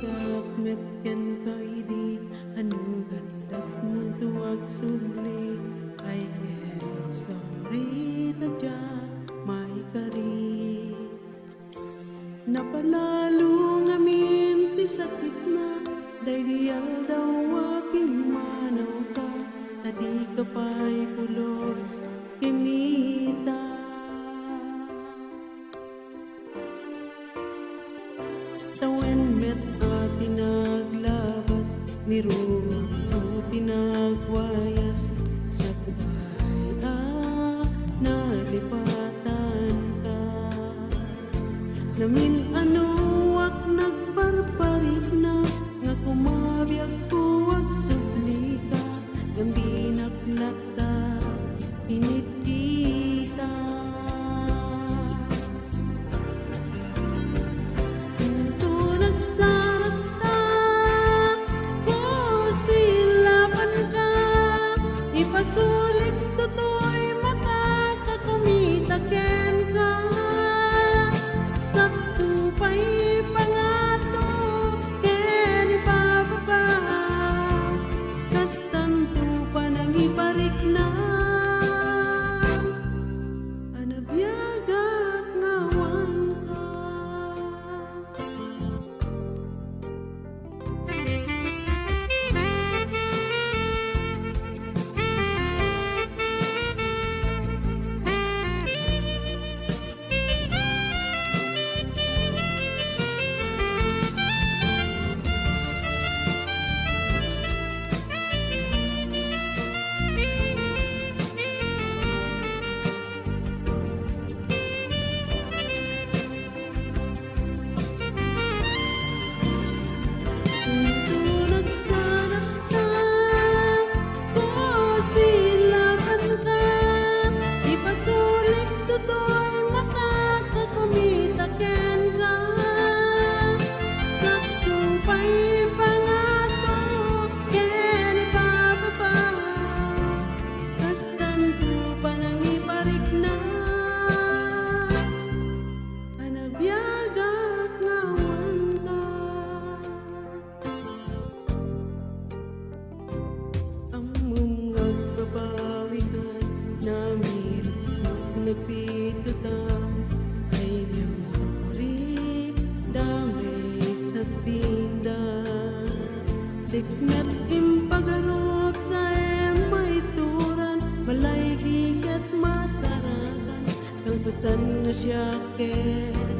Tumagap met ken kaidi hanugan dak mun tuwag sudli ay ken sorry tadya may kari napalalo ngamin ti sakit na daydiyal daw waping manaw ka adi ka pa'y pulos kimita tawen met ati naglabas niruang o tinagwayas sa kubay nalipatan ka namin anuak nagparparik na nga kumabiyag kuwag subli ka gambi naklata tinitita Pasulit tutoy mata ka kumita ken ka sakto pa'y pangato ken ipababa kastanto pa nang iparik na anabyagat ngawan ka nagpitutam ay niyang sorry damay sa spinda dikmet impagarok sa emay turan malay gigat masarakan kalpasan na siya ket